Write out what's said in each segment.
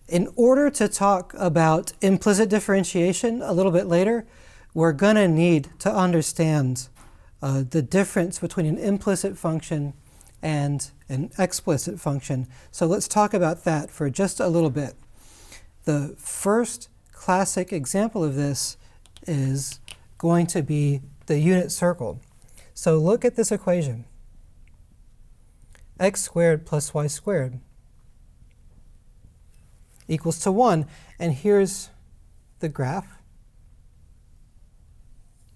In order to talk about implicit differentiation a little bit later, we're going to need to understand the difference between an implicit function and an explicit function. So let's talk about that for just a little bit. The first classic example of this is going to be the unit circle. So look at this equation. X squared plus y squared equals to 1. And here's the graph,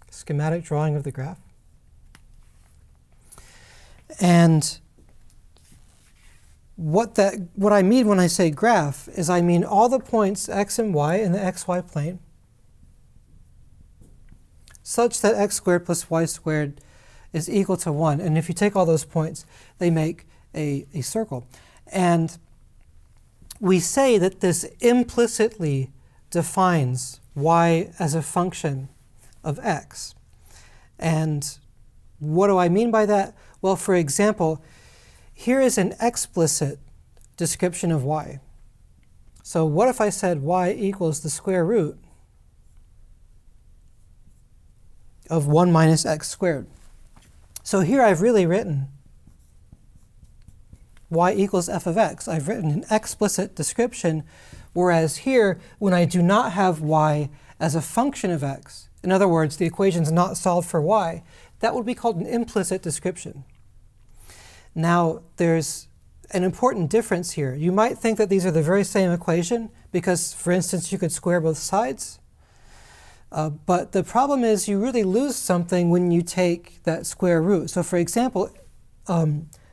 schematic drawing of the graph. And what I mean when I say graph is I mean all the points x and y in the xy plane such that x squared plus y squared is equal to 1. And if you take all those points, they make a circle. And we say that this implicitly defines y as a function of x. And what do I mean by that? Well, for example, here is an explicit description of y. So what if I said y equals the square root of 1 minus x squared? So here I've really written y equals f of x. I've written an explicit description, whereas here, when I do not have y as a function of x, in other words, the equation's not solved for y, that would be called an implicit description. Now, there's an important difference here. You might think that these are the very same equation because, for instance, you could square both sides. But the problem is you really lose something when you take that square root. So for example,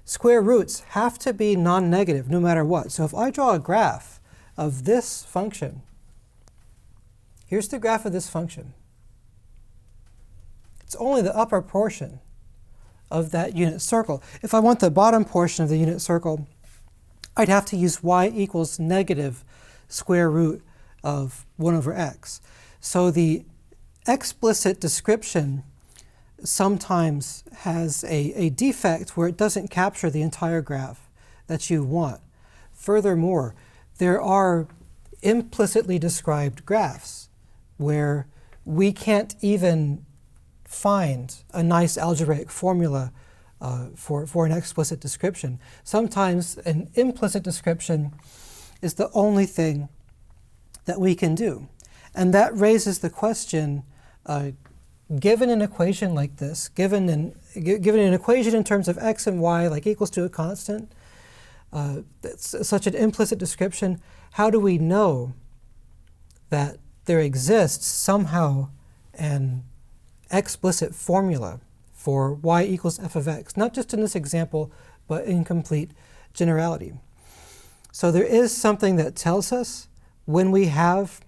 square roots have to be non-negative no matter what. So if I draw a graph of this function, here's the graph of this function. It's only the upper portion of that unit circle. If I want the bottom portion of the unit circle, I'd have to use y equals negative square root of 1 over x. So the explicit description sometimes has a defect where it doesn't capture the entire graph that you want. Furthermore, there are implicitly described graphs where we can't even find a nice algebraic formula for an explicit description. Sometimes an implicit description is the only thing that we can do. And that raises the question, given an equation like this, given an equation in terms of x and y like equals to a constant, that's such an implicit description, how do we know that there exists somehow an explicit formula for y equals f of x, not just in this example, but in complete generality? So there is something that tells us when we have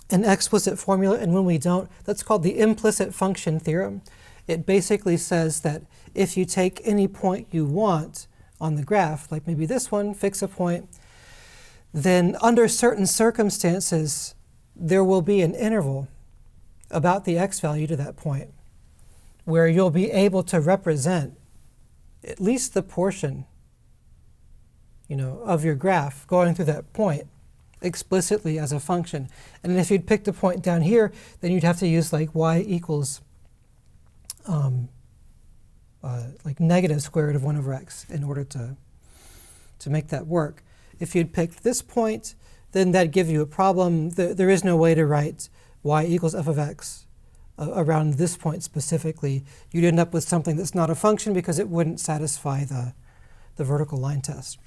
an explicit formula and when we don't. That's called the implicit function theorem. It basically says that if you take any point you want on the graph, like maybe this one, fix a point, then under certain circumstances, there will be an interval about the x value to that point where you'll be able to represent at least the portion, of your graph going through that point explicitly as a function. And if you'd picked a point down here, then you'd have to use like y equals like negative square root of 1 over x in order to make that work. If you'd picked this point, then that'd give you a problem. There is no way to write y equals f of x around this point specifically. You'd end up with something that's not a function because it wouldn't satisfy the vertical line test.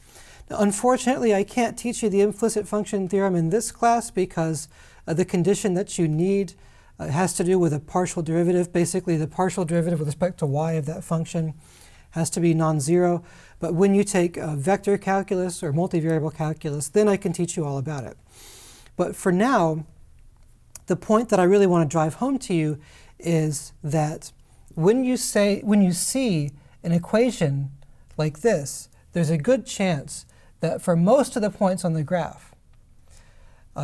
Now, unfortunately, I can't teach you the implicit function theorem in this class because the condition that you need has to do with a partial derivative. Basically, the partial derivative with respect to y of that function has to be non-zero. But when you take vector calculus or multivariable calculus, then I can teach you all about it. But for now, the point that I really want to drive home to you is that when you see an equation like this, there's a good chance that for most of the points on the graph,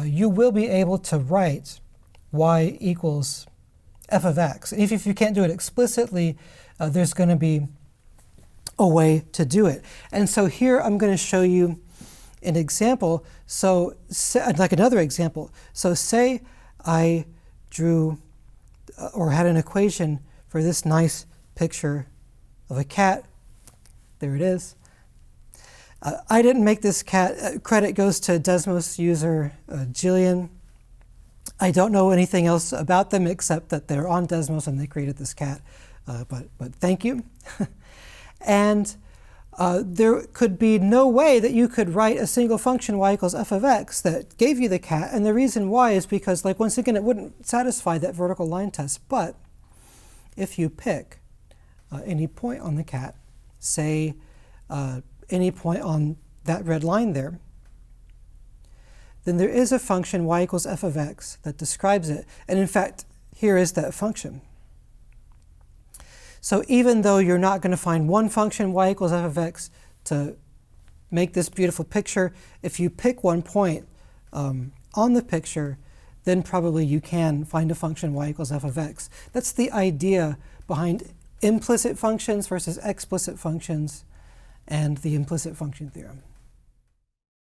you will be able to write y equals f of x. And if you can't do it explicitly, there's going to be a way to do it. And so here I'm going to show you an example. So, like another example. So say I drew or had an equation for this nice picture of a cat. There it is. I didn't make this cat. Credit goes to Desmos user Jillian. I don't know anything else about them except that they're on Desmos and they created this cat. But thank you. And there could be no way that you could write a single function y equals f of x that gave you the cat. And the reason why is because, like, once again, it wouldn't satisfy that vertical line test. But if you pick any point on the cat, say any point on that red line there, then there is a function y equals f of x that describes it. And in fact, here is that function. So even though you're not going to find one function y equals f of x to make this beautiful picture, if you pick one point on the picture, then probably you can find a function y equals f of x. That's the idea behind implicit functions versus explicit functions and the implicit function theorem.